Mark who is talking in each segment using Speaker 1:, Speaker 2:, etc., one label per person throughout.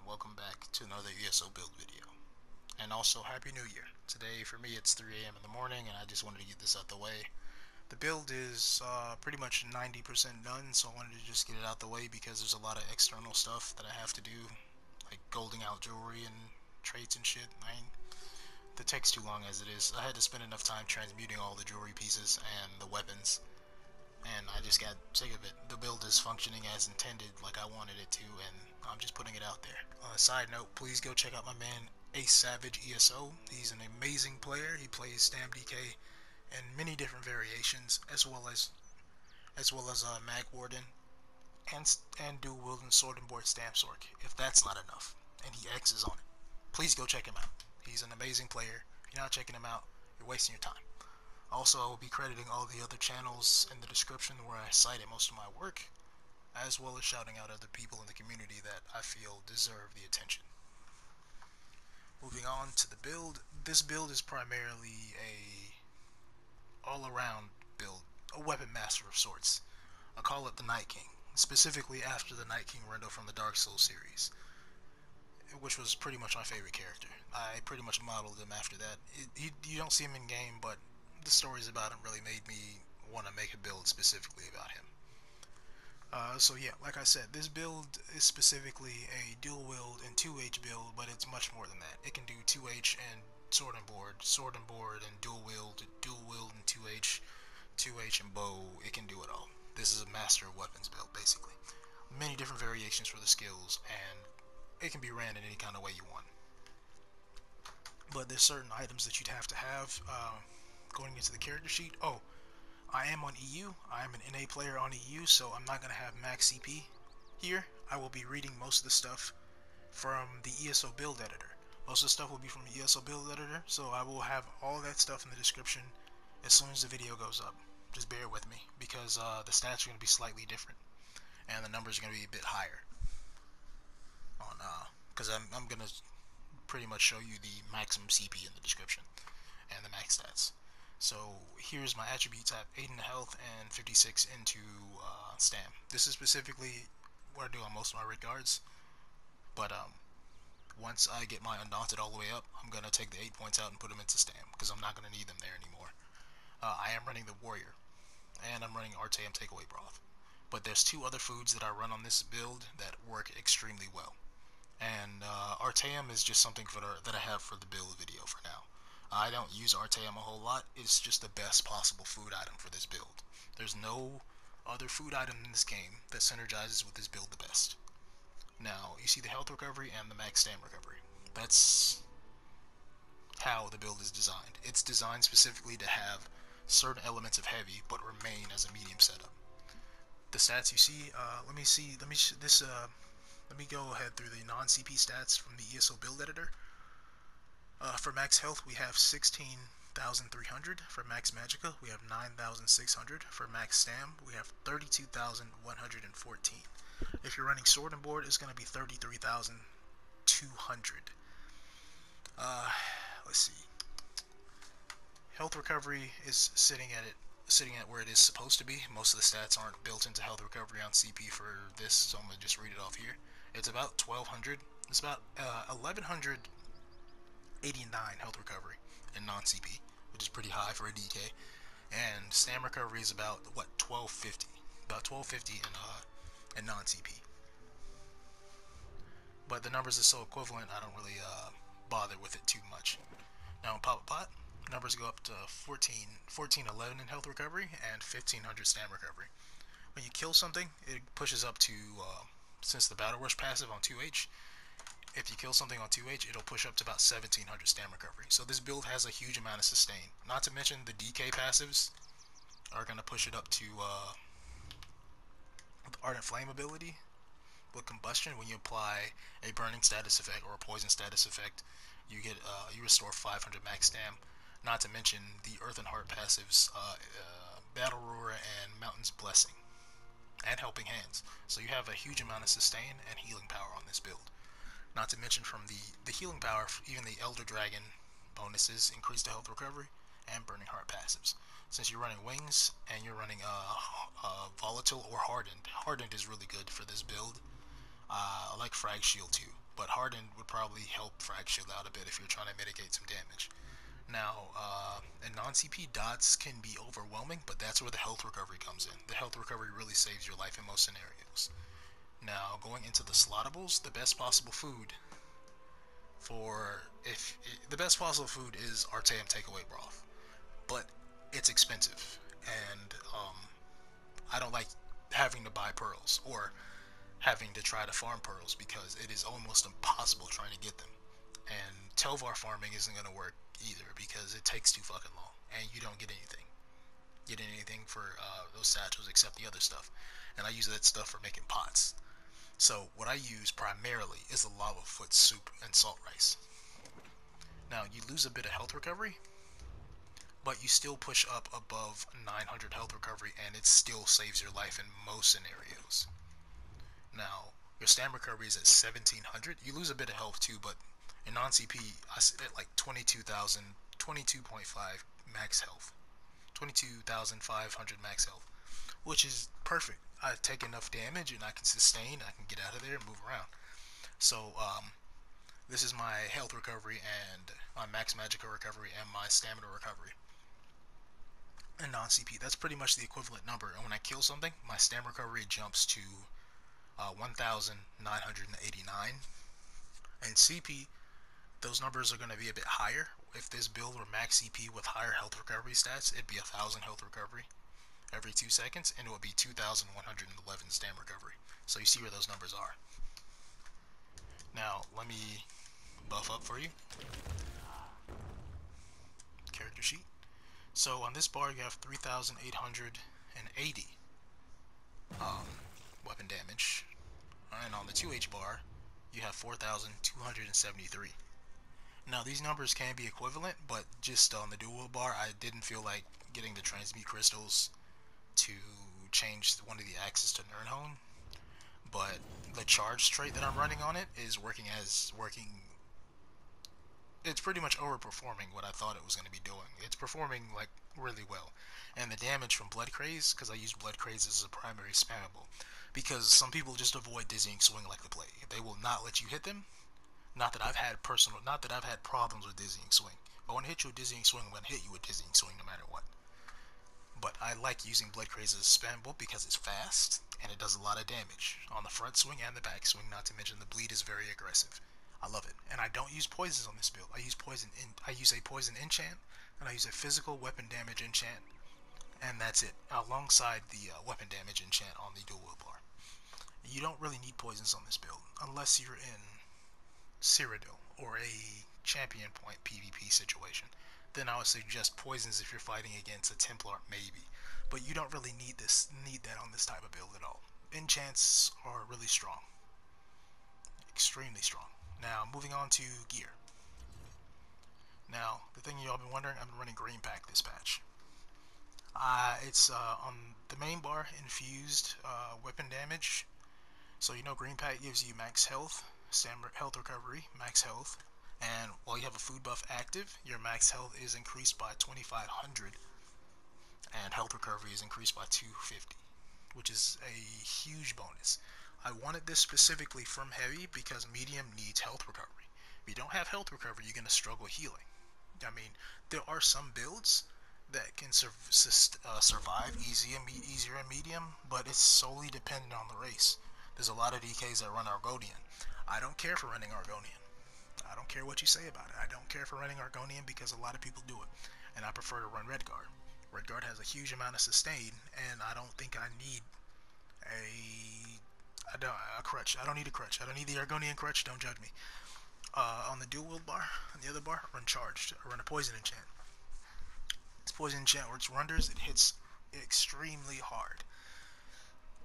Speaker 1: welcome back to another ESO build video. And also, Happy New Year. Today, for me, it's 3 a.m. in the morning, and I just wanted to get this out the way. The build is pretty much 90% done, so I wanted to just get it out the way because there's a lot of external stuff that I have to do, like golding out jewelry and traits and shit. The text too long as it is. I had to spend enough time transmuting all the jewelry pieces and the weapons, and I just got sick of it. The build is functioning as intended, like I wanted it to, and I'm just putting it out there. Side note, please go check out my man Ace Savage ESO. He's an amazing player. He plays STAM DK in many different variations, as well as Mag Warden and dual wielding sword and board stamp sork. If that's not enough, and he X's on it, please go check him out. He's an amazing player. If you're not checking him out, you're wasting your time. Also, I will be crediting all the other channels in the description where I cited most of my work, as well as shouting out other people in the community that I feel deserve the attention. Moving on to the build. This build is primarily a all-around build, a weapon master of sorts. I call it the Night King, specifically after the Night King Rendo from the Dark Souls series, which was pretty much my favorite character. I pretty much modeled him after that. You don't see him in game, but the stories about him really made me want to make a build specifically about him. So yeah, like I said, this build is specifically a dual wield and 2H build, but it's much more than that. It can do 2H and sword and board and dual wield and 2H and bow. It can do it all. This is a master of weapons build, basically. Many different variations for the skills, and it can be ran in any kind of way you want. But there's certain items that you'd have to have going into the character sheet. Oh, I am on EU. I am an NA player on EU, so I'm not going to have max CP here. I will be reading most of the stuff from the ESO build editor. Most of the stuff will be from the ESO build editor, so I will have all that stuff in the description as soon as the video goes up. Just bear with me, because the stats are going to be slightly different, and the numbers are going to be a bit higher. Because I'm going to pretty much show you the maximum CP in the description, and the max stats. So here's my attributes. I have 8 in health and 56 into STAM. This is specifically what I do on most of my red guards. But once I get my Undaunted all the way up, I'm going to take the 8 points out and put them into STAM, because I'm not going to need them there anymore. I am running the Warrior, and I'm running artaeum takeaway broth. But there's 2 other foods that I run on this build that work extremely well. And artaeum is just something that I have for the build video for now. I don't use artaeum a whole lot. It's just the best possible food item for this build. There's no other food item in this game that synergizes with this build the best. Now, you see the health recovery and the max stam recovery. That's how the build is designed. It's designed specifically to have certain elements of heavy, but remain as a medium setup. The stats you see, let me go ahead through the non-CP stats from the ESO build editor. For max health, we have 16,300. For max magicka, we have 9,600. For max stam, we have 32,114. If you're running sword and board, it's going to be 33,200. Let's see. Health recovery is sitting at where it is supposed to be. Most of the stats aren't built into health recovery on CP for this, so I'm going to just read it off here. It's about 1,200. It's about 1,189 health recovery in non-CP, which is pretty high for a DK. And stam recovery is about, what, 1,250. About 1,250 in non-CP. But the numbers are so equivalent, I don't really bother with it too much. Now in Pop a Pot, numbers go up to 1411 in health recovery and 1,500 stam recovery. When you kill something, it pushes up to, since the Battle Rush passive on 2H, if you kill something on 2H, it'll push up to about 1,700 stam recovery. So this build has a huge amount of sustain. Not to mention the DK passives are going to push it up to the Ardent Flame ability with combustion. When you apply a burning status effect or a poison status effect, you get you restore 500 max stam. Not to mention the Earth and Heart passives, Battle Roar and Mountain's Blessing, and Helping Hands. So you have a huge amount of sustain and healing power on this build. Not to mention from the healing power, even the Elder Dragon bonuses increase the health recovery and Burning Heart passives. Since you're running Wings and you're running Volatile or Hardened, Hardened is really good for this build. I like Frag Shield too. but hardened would probably help frag shield out a bit if you're trying to mitigate some damage. Now, and non-CP dots can be overwhelming, but that's where the health recovery comes in. The health recovery really saves your life in most scenarios. Now, going into the slottables, the best possible food is artaeum takeaway broth, but it's expensive, and I don't like having to buy pearls or having to try to farm pearls because it is almost impossible trying to get them. And Telvar farming isn't going to work either because it takes too fucking long, and you don't get anything for those satchels except the other stuff. And I use that stuff for making pots. So what I use primarily is the lava foot soup and salt rice. Now you lose a bit of health recovery, but you still push up above 900 health recovery, and it still saves your life in most scenarios. Now your stam recovery is at 1700. You lose a bit of health too, but in non-CP I sit at like 22,000, 22.5 max health, 22,500 max health, which is perfect. I take enough damage and I can sustain. I can get out of there and move around. So this is my health recovery and my max magicka recovery and my stamina recovery. And non-CP, that's pretty much the equivalent number. And when I kill something, my stamina recovery jumps to 1,989. And CP, those numbers are going to be a bit higher. If this build were max CP with higher health recovery stats, it'd be 1,000 health recovery every 2 seconds, and it would be 2,111 stam recovery. So you see where those numbers are. Now, let me buff up for you. Character sheet. So on this bar, you have 3,880 weapon damage, and on the 2H bar, you have 4,273. Now these numbers can be equivalent, but just on the dual bar, I didn't feel like getting the transmute crystals to change one of the axes to Nirnhone, but the charge trait that I'm running on it is working. It's pretty much overperforming what I thought it was going to be doing. It's performing like really well, and the damage from Blood Craze, because I use Blood Craze as a primary spammable, because some people just avoid Dizzying Swing like the plague. They will not let you hit them. Not that I've had problems with Dizzying Swing. If I want to hit you with Dizzying Swing, I'm going to hit you with Dizzying Swing no matter what. But I like using Blood Craze as a spammable because it's fast and it does a lot of damage on the front swing and the back swing. Not to mention the bleed is very aggressive. I love it, and I don't use poisons on this build. I use a poison enchant, and I use a physical weapon damage enchant, and that's it. Alongside the weapon damage enchant on the dual wield bar. You don't really need poisons on this build unless you're in Cyrodiil or a champion point PvP situation. Then I would suggest poisons if you're fighting against a Templar, maybe. But you don't really need that on this type of build at all. Enchants are really strong. Extremely strong. Now, moving on to gear. Now, the thing y'all been wondering, I've been running green pack this patch. It's on the main bar, infused weapon damage. So you know green pack gives you max health, health recovery, max health. And while you have a food buff active, your max health is increased by 2,500, and health recovery is increased by 250, which is a huge bonus. I wanted this specifically from heavy because medium needs health recovery. If you don't have health recovery, you're going to struggle healing. I mean, there are some builds that can survive easier in medium, but it's solely dependent on the race. There's a lot of DKs that run Argonian. I don't care for running Argonian. I don't care what you say about it. I don't care for running Argonian because a lot of people do it, and I prefer to run Redguard. Redguard has a huge amount of sustain, and I don't think I need a crutch. I don't need a crutch. I don't need the Argonian crutch. Don't judge me. On the dual wield bar, on the other bar, I run charged. I run a poison enchant. This poison enchant works wonders. It hits extremely hard.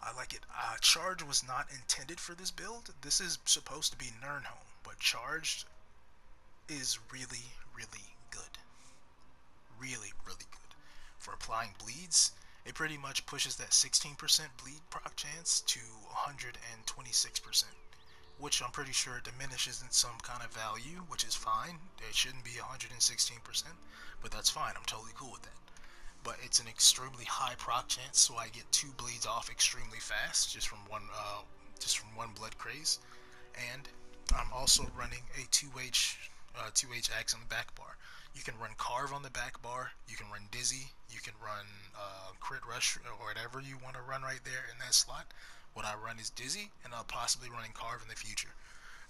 Speaker 1: I like it. Charge was not intended for this build. This is supposed to be Nirnhone, but charged is really, really good. Really, really good. For applying bleeds, it pretty much pushes that 16% bleed proc chance to 126%, which I'm pretty sure diminishes in some kind of value, which is fine. It shouldn't be 116%, but that's fine. I'm totally cool with that. But it's an extremely high proc chance, so I get 2 bleeds off extremely fast just from one blood craze, and I'm also running a 2H axe on the back bar. You can run carve on the back bar. You can run dizzy. You can run crit rush or whatever you want to run right there in that slot. What I run is dizzy, and I'll possibly running carve in the future.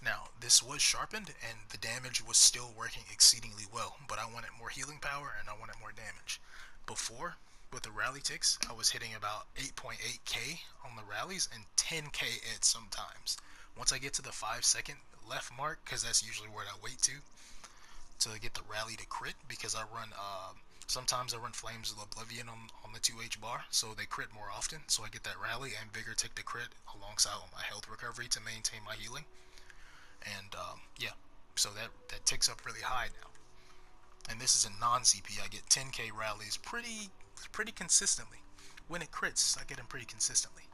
Speaker 1: Now, this was sharpened, and the damage was still working exceedingly well, but I wanted more healing power and I wanted more damage. Before, with the rally ticks, I was hitting about 8.8k on the rallies and 10k at sometimes. Once I get to the 5 second left mark, because that's usually where I wait to get the rally to crit, because I run sometimes I run Flames of Oblivion on the 2H bar, so they crit more often, so I get that rally and Vigor Tick to crit alongside with my health recovery to maintain my healing. And yeah, so that ticks up really high now. And this is a non-CP. I get 10k rallies pretty consistently. When it crits, I get them pretty consistently.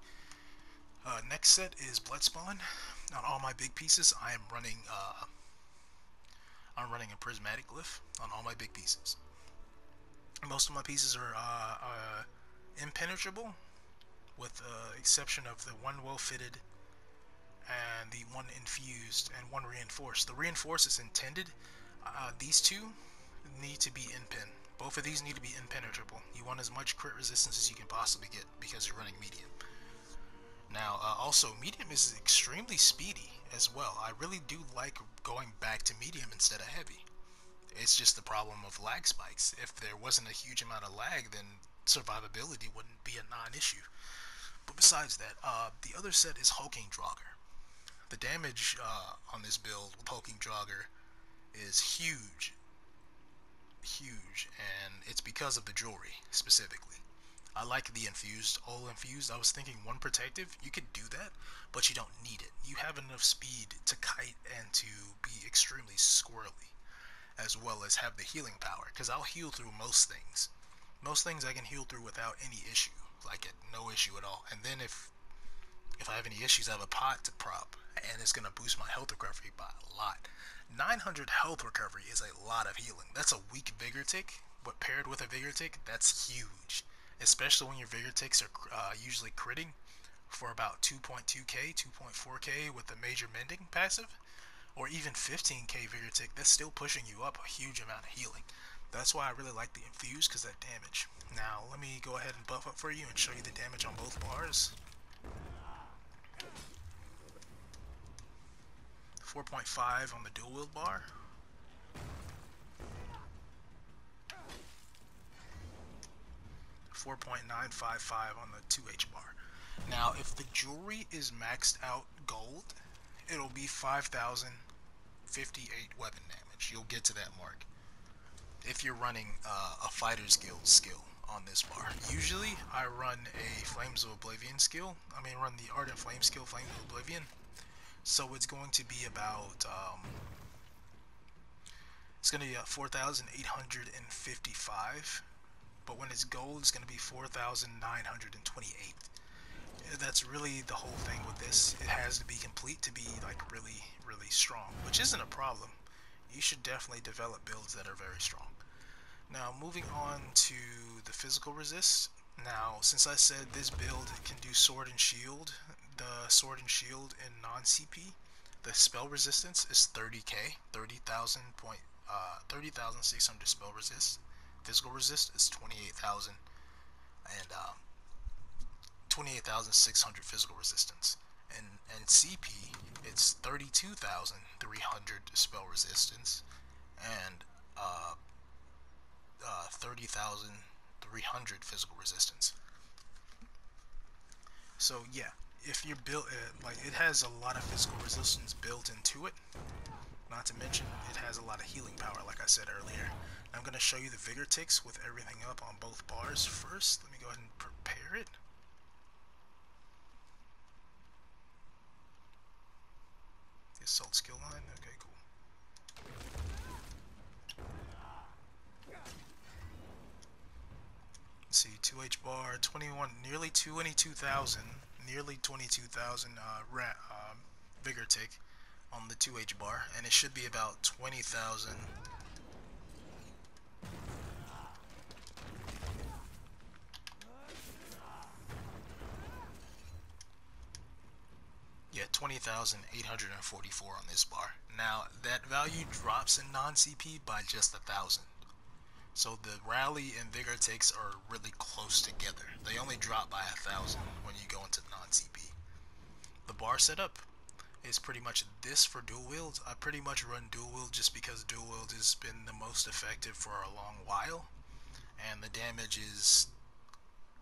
Speaker 1: Next set is Bloodspawn. On all my big pieces, I'm running a prismatic glyph on all my big pieces. Most of my pieces are impenetrable, with the exception of the one well-fitted and the one infused and one reinforced. The reinforced is intended. These two need to be in pin. Both of these need to be impenetrable. You want as much crit resistance as you can possibly get because you're running medium. Now, also, medium is extremely speedy as well. I really do like going back to medium instead of heavy. It's just the problem of lag spikes. If there wasn't a huge amount of lag, then survivability wouldn't be a non-issue. But besides that, the other set is Hulking Draugr. The damage on this build with Hulking Draugr is huge, and it's because of the jewelry specifically. I like the infused, all infused. I was thinking one protective, you could do that, but you don't need it. You have enough speed to kite and to be extremely squirrely, as well as have the healing power, because I'll heal through most things. Most things I can heal through without any issue, like no issue at all. And then if I have any issues, I have a pot to prop, and it's gonna boost my health recovery by a lot. 900 health recovery is a lot of healing. That's a weak vigor tick, but paired with a vigor tick, that's huge. Especially when your vigor ticks are usually critting for about 2.2k, 2.4k with the major mending passive, or even 15k vigor tick. That's still pushing you up a huge amount of healing. That's why I really like the infused, because that damage. Now let me go ahead and buff up for you and show you the damage on both bars. 4.5 on the dual wield bar. 4.955 on the 2H bar. Now, if the jewelry is maxed out gold, it'll be 5,058 weapon damage. You'll get to that mark if you're running a fighter's guild skill on this bar. Usually, I run a Flames of Oblivion skill. Run the Ardent Flame skill, Flames of Oblivion. So it's going to be about, it's going to be 4,855. But when it's gold, it's going to be 4,928. That's really the whole thing with this. It has to be complete to be like really strong, which isn't a problem. You should definitely develop builds that are very strong. Now, moving on to the physical resist. Now, since I said this build can do sword and shield, the sword and shield in non-CP, the spell resistance is 30k, 30,600 spell resist. Physical resist is 28,000 and 28,600 physical resistance. And CP, it's 32,300 spell resistance and 30,300 physical resistance. So yeah, if you're built it has a lot of physical resistance built into it. Not to mention, it has a lot of healing power, like I said earlier. I'm going to show you the vigor ticks with everything up on both bars first. Let me go ahead and prepare it. The assault skill line. Okay, cool. Let's see, 2H bar, 21, nearly 22,000, vigor tick on the 2H bar, and it should be about 20,000. Yeah, 20,000 3,844 on this bar. Now, that value drops in non-CP by just 1,000. So the rally and vigor takes are really close together. They only drop by 1,000 when you go into non-CP. The bar setup is pretty much this for dual wield. I pretty much run dual wield just because dual wield has been the most effective for a long while, and the damage is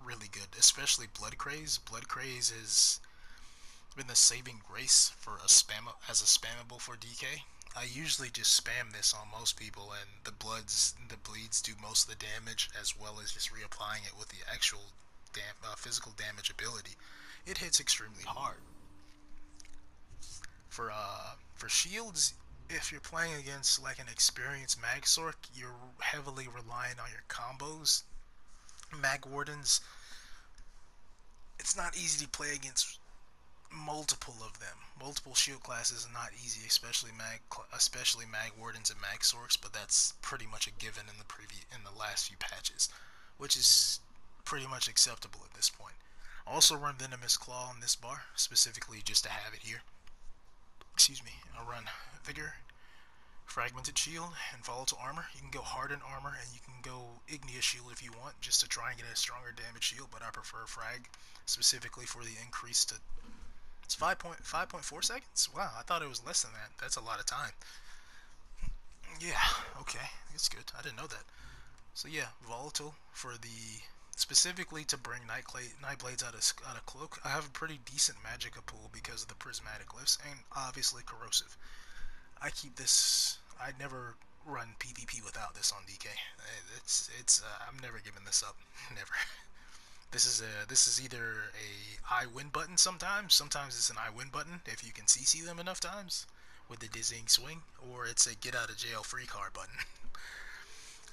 Speaker 1: really good, especially Blood Craze. Blood Craze has been the saving grace for a spam as a spammable for DK. I usually just spam this on most people, and the bleeds do most of the damage, as well as just reapplying it with the actual physical damage ability. It hits extremely hard. For shields, if you're playing against like an experienced mag sorc, you're heavily relying on your combos. Mag wardens, it's not easy to play against multiple of them. Multiple shield classes is not easy, especially mag wardens and mag sorcs, but that's pretty much a given in the last few patches, which is pretty much acceptable at this point. Also run Venomous Claw on this bar, specifically just to have it here. Excuse me. I'll run Vigor, Fragmented Shield, and Volatile Armor. You can go Hardened Armor, and you can go Igneous Shield if you want, just to try and get a stronger damage shield, but I prefer Frag, specifically for the increase to... It's 5.4 seconds? Wow, I thought it was less than that. That's a lot of time. Yeah, okay. It's good. I didn't know that. So yeah, Volatile for the... Specifically to bring Nightblades out of Cloak. I have a pretty decent Magicka pool because of the Prismatic Glyphs, and obviously Corrosive. I keep this... I never run PvP without this on DK. I'm never giving this up. Never. This is either a I win button sometimes it's an I win button if you can CC them enough times with the Dizzying Swing, or it's a get out of jail free card button.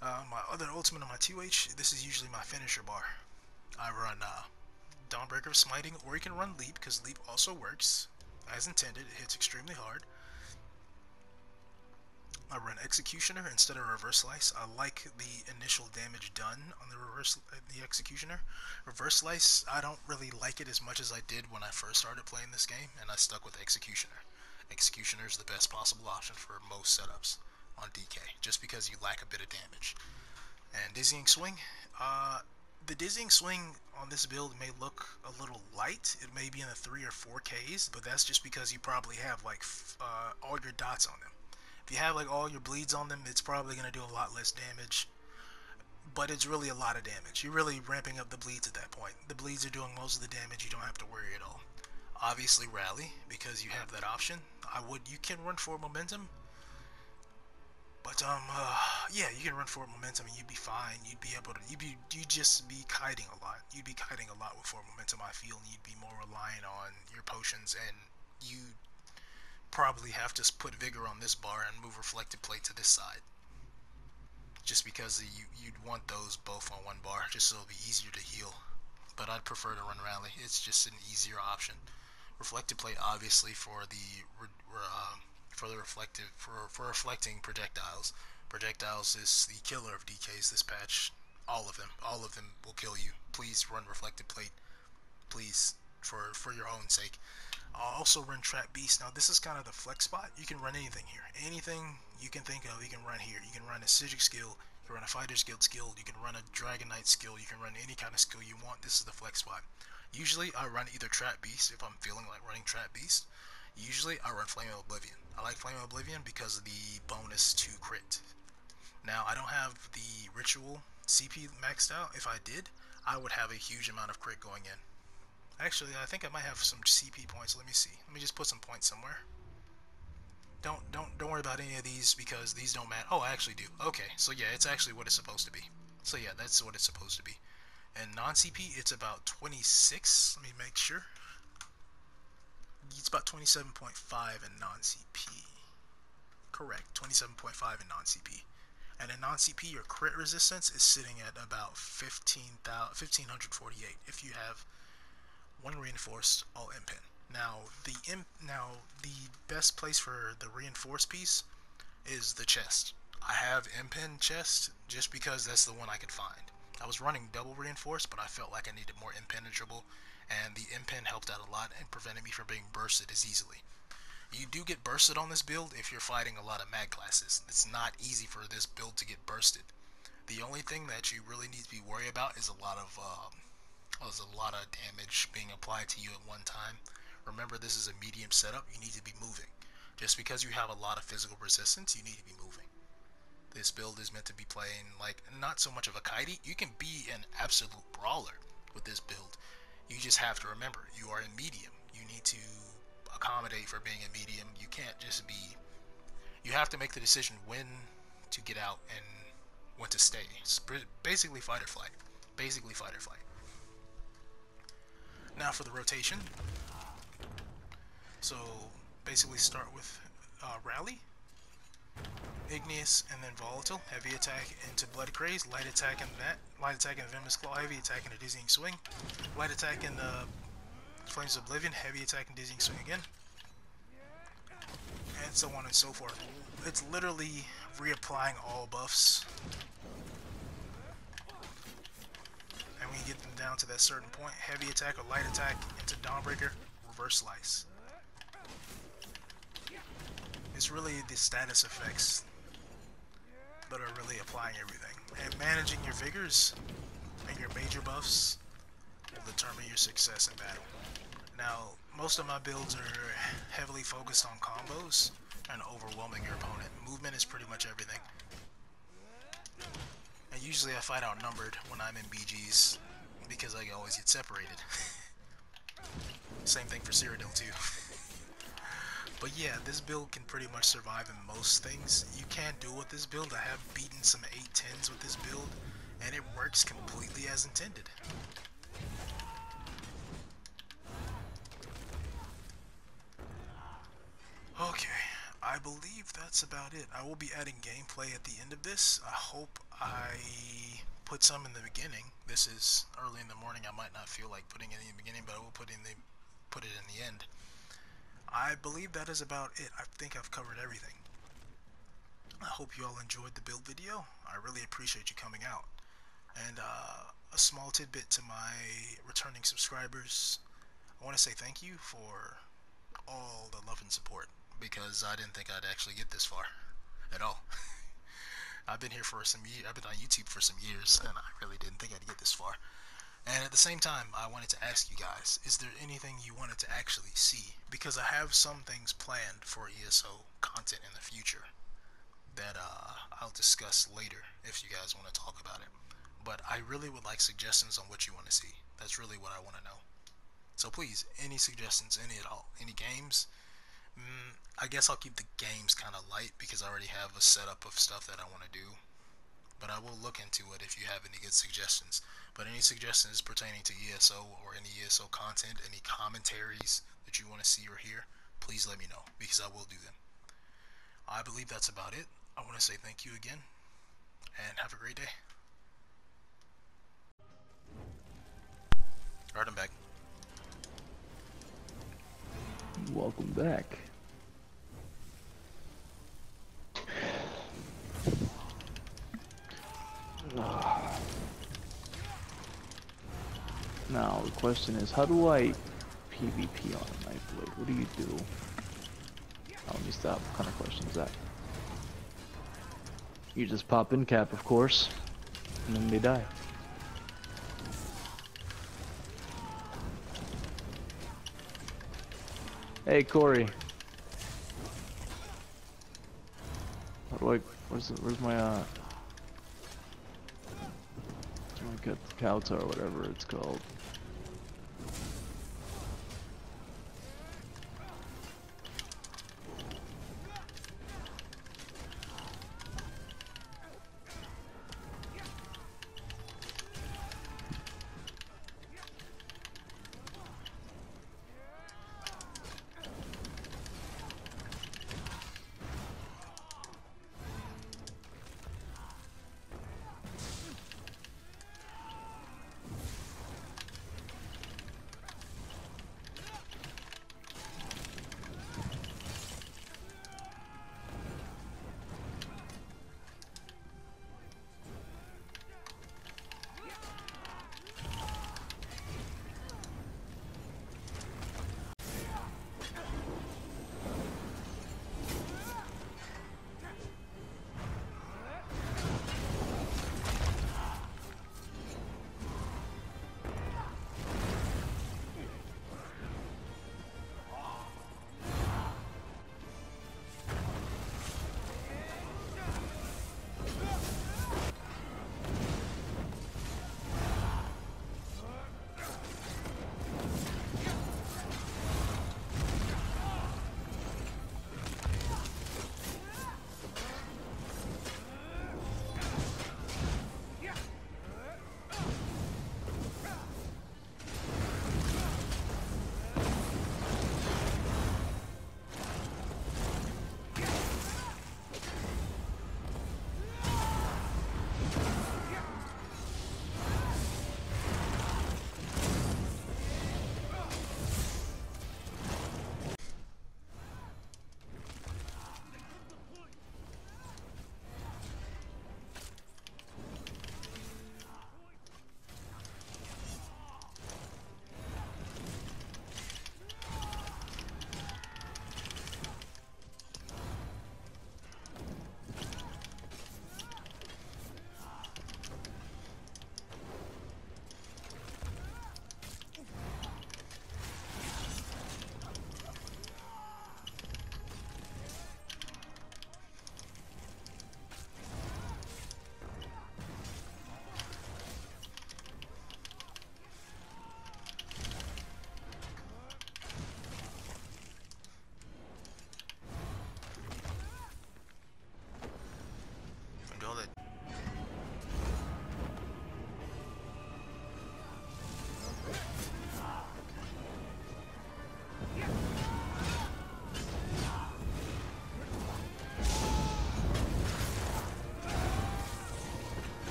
Speaker 1: My other ultimate on my 2H, this is usually my finisher bar. I run Dawnbreaker of Smiting, or you can run Leap, because Leap also works as intended. It hits extremely hard. I run Executioner instead of Reverse Slice. I like the initial damage done on the Executioner. Reverse Slice, I don't really like it as much as I did when I first started playing this game, and I stuck with Executioner. Executioner is the best possible option for most setups on DK, just because you lack a bit of damage. And Dizzying Swing, the Dizzying Swing on this build may look a little light. It may be in the 3 or 4 Ks, but that's just because you probably have like all your dots on them. If you have like all your bleeds on them, it's probably going to do a lot less damage, but it's really a lot of damage. You're really ramping up the bleeds at that point. The bleeds are doing most of the damage. You don't have to worry at all. Obviously Rally, because you have that option. You can run for momentum, but yeah, you can run for momentum and you'd be fine. You'd just be kiting a lot. You'd be kiting a lot with for momentum, I feel, and you'd be more reliant on your potions, and you probably have to put Vigor on this bar and move Reflected Plate to this side, just because you'd want those both on one bar, just so it'll be easier to heal. But I'd prefer to run Rally. It's just an easier option. Reflected Plate, obviously, for reflecting projectiles. Projectiles is the killer of DKs this patch. All of them will kill you. Please run Reflected Plate, please, for your own sake. I'll also run Trap Beast. Now this is kind of the flex spot. You can run anything here. Anything you can think of, you can run here. You can run a Psijic skill, you can run a Fighter's Guild skill, you can run a Dragon Knight skill, you can run any kind of skill you want. This is the flex spot. Usually I run either Trap Beast if I'm feeling like running Trap Beast. Usually I run Flame of Oblivion. I like Flame of Oblivion because of the bonus to crit. Now I don't have the Ritual CP maxed out. If I did, I would have a huge amount of crit going in. Actually, I think I might have some CP points. Let me see. Let me just put some points somewhere. Don't worry about any of these because these don't matter. Oh, I actually do. Okay, so yeah, it's actually what it's supposed to be. So yeah, that's what it's supposed to be. And non-CP, it's about 26. Let me make sure. It's about 27.5 in non-CP. Correct, 27.5 in non-CP. And in non-CP, your crit resistance is sitting at about 1548 if you have one reinforced, all impen. Now the best place for the reinforced piece is the chest. I have impen chest just because that's the one I could find. I was running double reinforced, but I felt like I needed more impenetrable, and the impen helped out a lot and prevented me from being bursted as easily. You do get bursted on this build if you're fighting a lot of mag classes. It's not easy for this build to get bursted. The only thing that you really need to be worried about is a lot of damage being applied to you at one time. Remember, this is a medium setup. You need to be moving. Just because you have a lot of physical resistance, you need to be moving. This build is meant to be playing like not so much of a kitey. You can be an absolute brawler with this build. You just have to remember you are in medium. You need to accommodate for being a medium. You can't just be. You have to make the decision when to get out and when to stay. It's basically fight or flight. Basically fight or flight. Now for the rotation. So basically start with rally, igneous, and then volatile. Heavy attack into blood craze. Light attack in that. Light attack in venomous claw. Heavy attack in a dizzying swing. Light attack in the flames of oblivion. Heavy attack and dizzying swing again. And so on and so forth. It's literally reapplying all buffs. And when you get them down to that certain point, heavy attack or light attack into Dawnbreaker, reverse slice. It's really the status effects that are really applying everything. And managing your vigors and your major buffs will determine your success in battle. Now, most of my builds are heavily focused on combos and overwhelming your opponent. Movement is pretty much everything. And usually I fight outnumbered when I'm in BGs because I always get separated. Same thing for Cyrodiil too. But yeah, this build can pretty much survive in most things. You can do with this build. I have beaten some 810s with this build, and it works completely as intended. Okay, I believe that's about it. I will be adding gameplay at the end of this. I hope I put some in the beginning. This is early in the morning. I might not feel like putting it in the beginning, but I will put it in the end. I believe that is about it. I think I've covered everything. I hope you all enjoyed the build video. I really appreciate you coming out. And a small tidbit to my returning subscribers. I want to say thank you for all the love and support, because I didn't think I'd actually get this far at all. I've been here for some years. I've been on YouTube for some years, and I really didn't think I'd get this far. And at the same time, I wanted to ask you guys, is there anything you wanted to actually see? Because I have some things planned for ESO content in the future that I'll discuss later if you guys want to talk about it. But I really would like suggestions on what you want to see. That's really what I want to know. So please, any suggestions, any at all, any games? I guess I'll keep the games kind of light because I already have a setup of stuff that I want to do. But I will look into it if you have any good suggestions. But any suggestions pertaining to ESO or any ESO content, any commentaries that you want to see or hear, please let me know, because I will do them. I believe that's about it. I want to say thank you again, and have a great day. Alright, I'm back.
Speaker 2: Welcome back. Now the question is, how do I PvP on a knife blade? What do you do? Oh, let me stop. What kind of question is that? You just pop in cap, of course, and then they die. Hey Corey. How do I? Where's my Kauta or whatever it's called.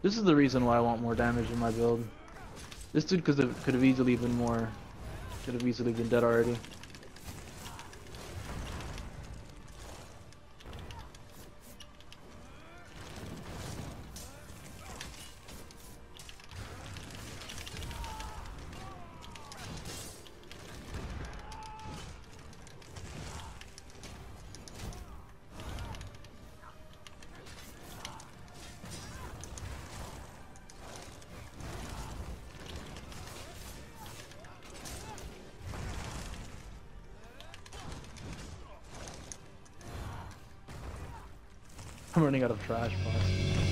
Speaker 2: This is the reason why I want more damage in my build. This dude could have easily been more. Could have easily been dead already. I'm running out of trash pots.